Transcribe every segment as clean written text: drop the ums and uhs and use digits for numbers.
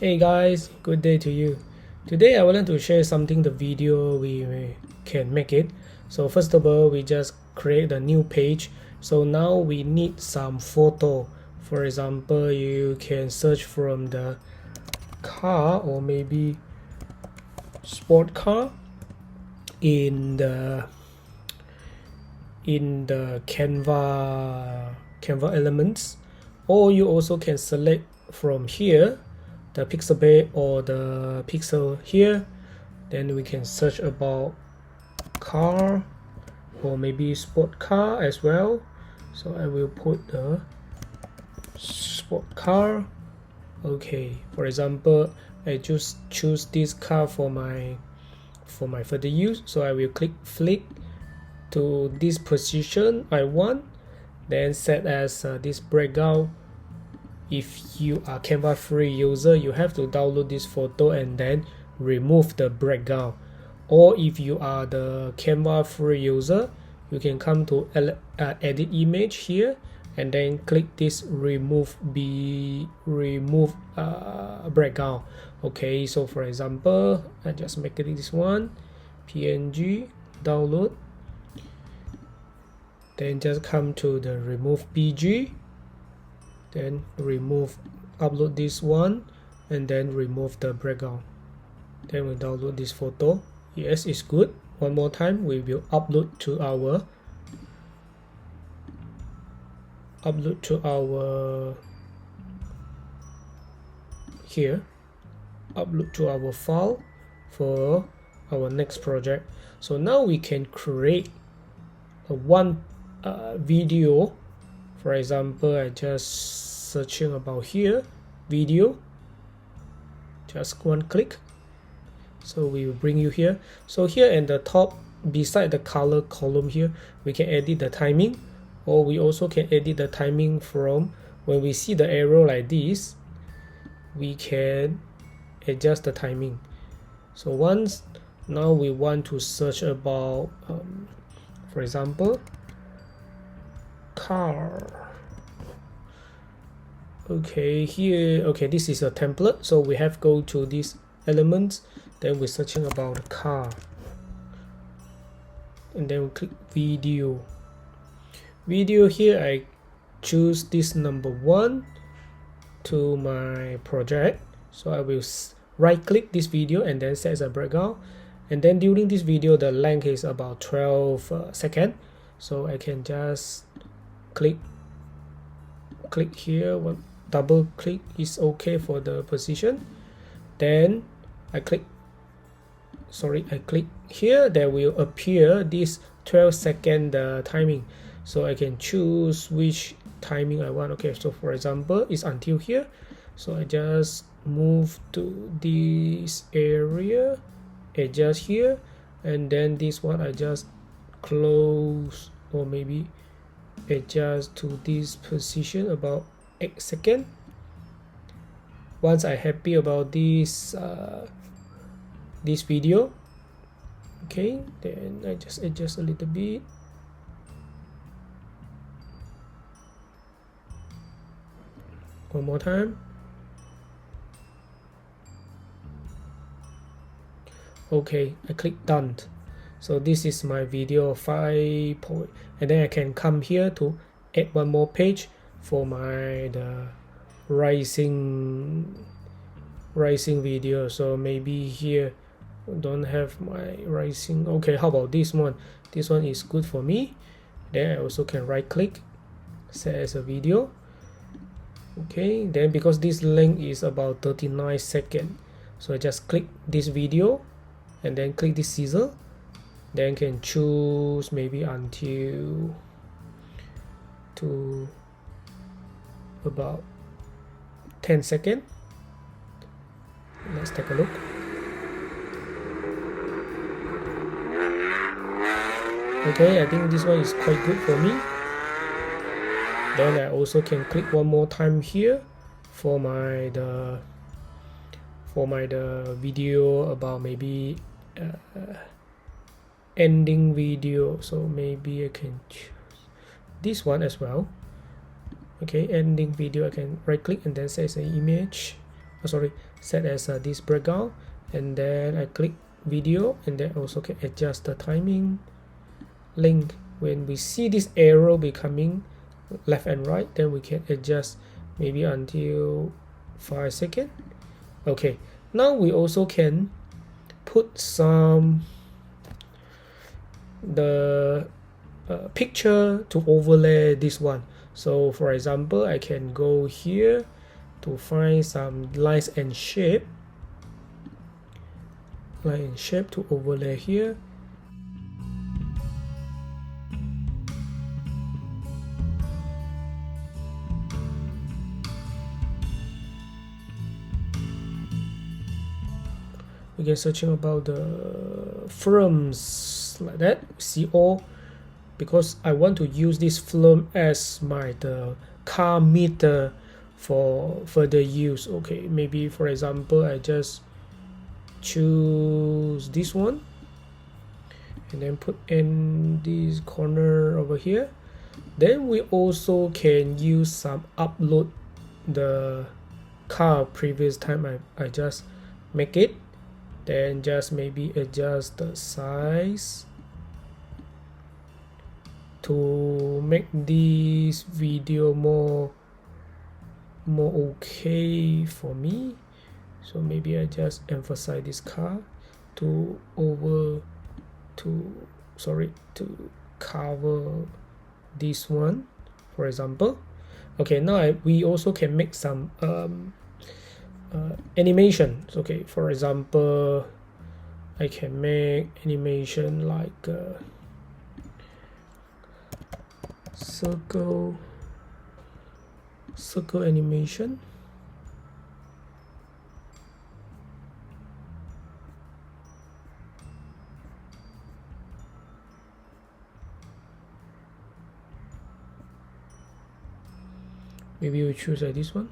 Hey guys, good day to you. Today I wanted to share something the video we can make it. So first of all, we just create a new page. So now we need some photo. For example, you can search from the car or maybe sport car in the Canva elements, or you also can select from here the pixel bay or the pixel here. Then we can search about car or maybe sport car as well. So I will put the sport car. Okay, for example, I just choose this car for my further use. So I will click flick to this position I want, then set as this breakout. If you are Canva free user, you have to download this photo and then remove the background. Or if you are the Canva free user, you can come to edit image here and then click this remove background. Okay, so for example, I just make it this one, PNG, download, then just come to the remove PG, then upload this one, and then remove the background. Then we download this photo. Yes, it's good. One more time, we will upload to our here, upload to our file for our next project. So now we can create a one video. For example, I just searching about here video, just one click, so we will bring you here. So here in the top beside the color column here, we can edit the timing, or we also can edit the timing from when we see the arrow like this, we can adjust the timing. So once now we want to search about for example car. Okay, here, okay, this is a template, so we have go to these elements, then we're searching about car, and then we click video. Here I choose this number 1 to my project. So I will right click this video and then set as a background, and then during this video the length is about 12 seconds, so I can just click here, one double click is okay for the position. Then I click here, there will appear this 12-second timing, so I can choose which timing I want. Okay, so for example it's until here, so I just move to this area, adjust here, and then this one I just close or maybe adjust to this position about 8 seconds. Once I happy about this this video, okay, then I just adjust a little bit. One more time. Okay, I click done. So this is my video 5 point, and then I can come here to add one more page for the rising video. So maybe here don't have my rising. Okay, how about this one? This one is good for me. Then I also can right click, set as a video. Okay, then because this length is about 39 seconds, so I just click this video and then click this scissor, then can choose maybe until to about 10 seconds. Let's take a look. Okay, I think this one is quite good for me. Then I also can click one more time here for my video about maybe ending video. So maybe I can choose this one as well. Okay, ending video, I can right click and then say an image, sorry, set as this background, and then I click video, and then also can adjust the timing link. When we see this arrow becoming left and right, then we can adjust maybe until 5 seconds. Okay, now we also can put some the picture to overlay this one. So for example, I can go here to find some lines and shape, line and shape to overlay here. We can searching about the firms like that, see all, because I want to use this film as my the car meter for further use. Okay, maybe for example I just choose this one and then put in this corner over here. Then we also can use some upload the car previous time I just make it, then just maybe adjust the size to make this video more okay for me. So maybe I just emphasize this car to cover this one, for example. Okay, now we also can make some animation. Okay, for example, I can make animation like circle animation. Maybe we choose this one.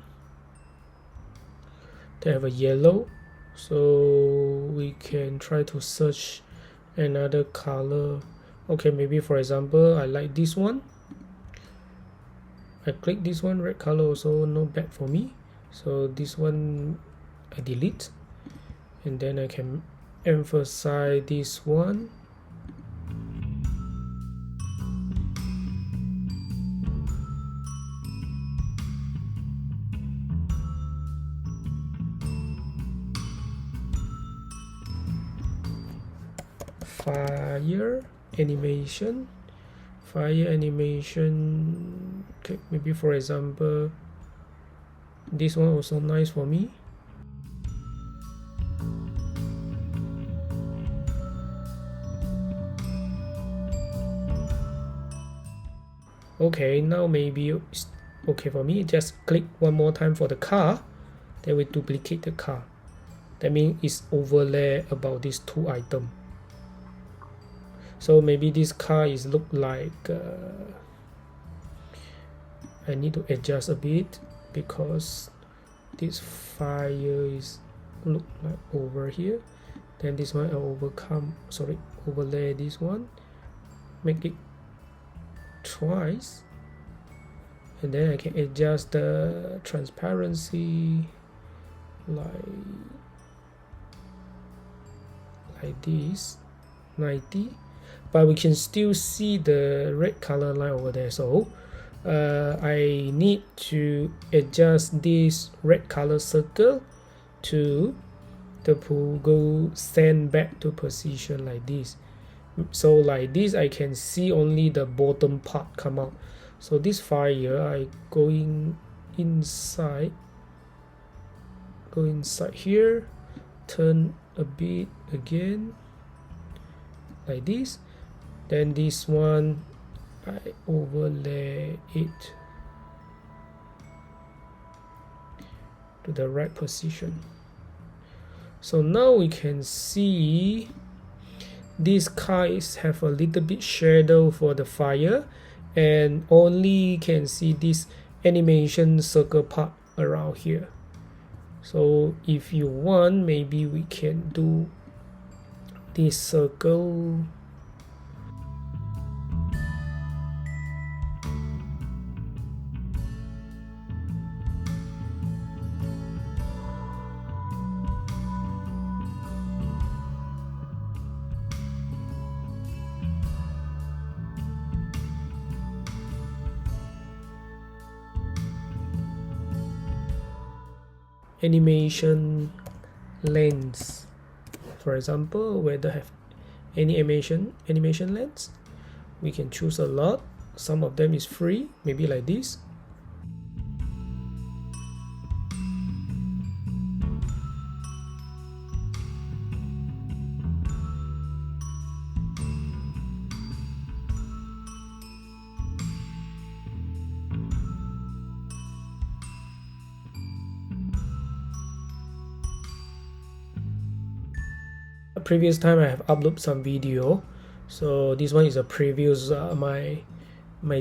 They have a yellow, so we can try to search another color. Okay, maybe for example I like this one. I click this one, red color also not bad for me, so this one I delete, and then I can emphasize this one. Fire animation. Okay, maybe for example this one also nice for me. Okay, now maybe it's okay for me. Just click one more time for the car, then we duplicate the car. That means it's overlay about these two items. So maybe this car is look like I need to adjust a bit because this fire is look like over here. Then this one I overlay this one, make it twice, and then I can adjust the transparency like this 90, but we can still see the red color line over there. So I need to adjust this red color circle to the polygon send back to position like this. So like this I can see only the bottom part come out. So this fire I going inside here, turn a bit again like this, then this one I overlay it to the right position. So now we can see these cars have a little bit shadow for the fire, and only can see this animation circle part around here. So if you want, maybe we can do this circle animation lens. For example, whether have any animation lens, we can choose a lot. Some of them is free, maybe like this. Previous time I have uploaded some video, so this one is a previous my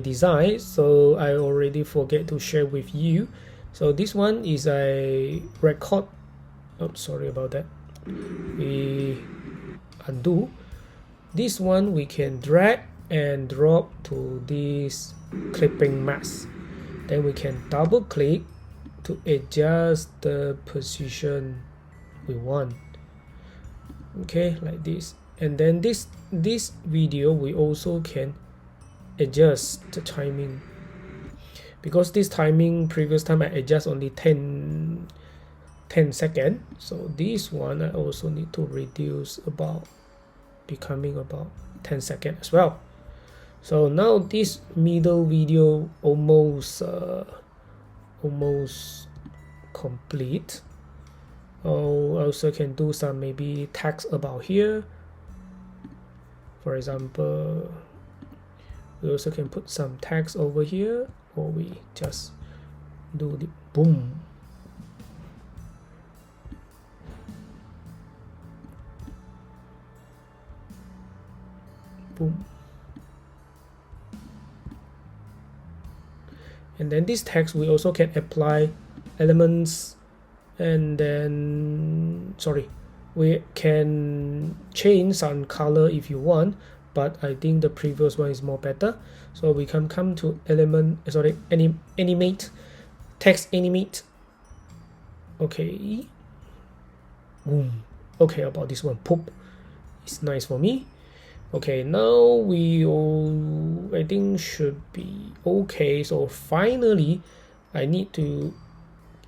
design, so I already forget to share with you. So this one is a record. Oh, sorry about that. We undo. This one we can drag and drop to this clipping mask. Then we can double click to adjust the position we want. Okay, like this. And then this video we also can adjust the timing, because this timing previous time I adjust only 10 seconds, so this one I also need to reduce about becoming about 10 seconds as well. So now this middle video almost complete. Also can do some maybe text about here. For example, we also can put some text over here, or we just do the boom. Boom. And then this text we also can apply elements, and then we can change some color if you want, but I think the previous one is more better. So we can come to animate, text animate. Okay, boom. Okay, about this one, poop, it's nice for me. Okay, now we all I think should be okay. So finally I need to,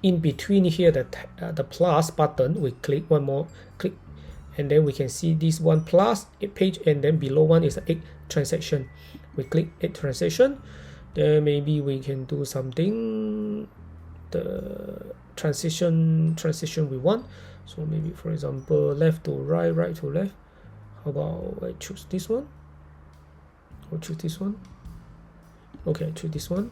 in between here, the plus button, we click one more click, and then we can see this one plus page, and then below one is a transaction. We click add transaction, then maybe we can do something, the transition we want. So maybe for example left to right, right to left. How about I choose this one, or choose this one? Okay, choose this one.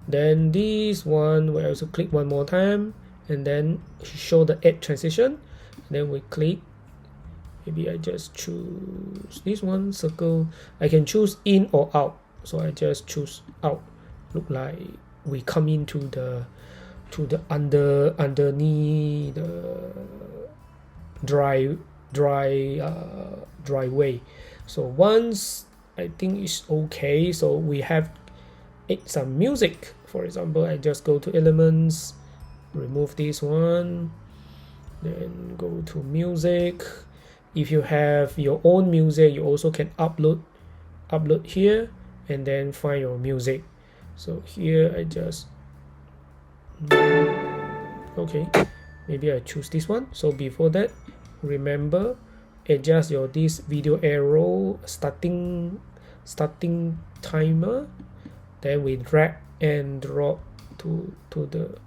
Then this one we also click one more time, and then show the add transition. Then we click, maybe I just choose this one, circle. I can choose in or out, so I just choose out. Look like we come into the underneath the driveway. So once I think it's okay, so we have some music. For example, I just go to elements, remove this one, then go to music. If you have your own music, you also can upload here, and then find your music. So here I just okay, maybe I choose this one. So before that, remember, adjust this video arrow starting timer. Then we drag and drop to the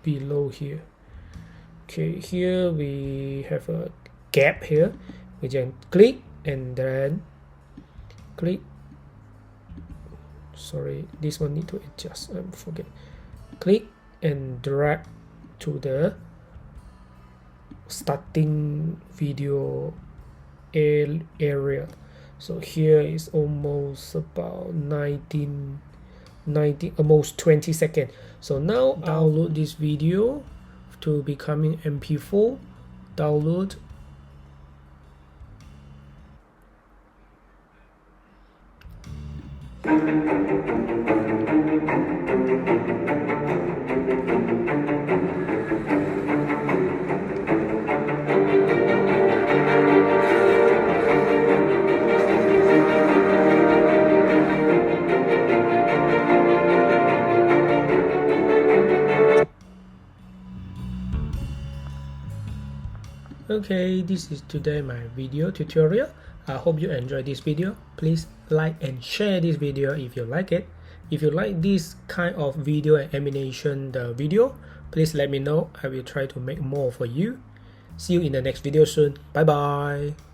below here. Okay, here we have a gap here. We can click and then click. Sorry, this one need to adjust. I forget. Click and drag to the starting video area. So here is almost about 19, almost 20 seconds. So now download this video to becoming MP4. Download. Okay, this is today my video tutorial. I hope you enjoyed this video. Please like and share this video if you like it. If you like this kind of video and animation the video, please let me know. I will try to make more for you. See you in the next video soon. Bye bye.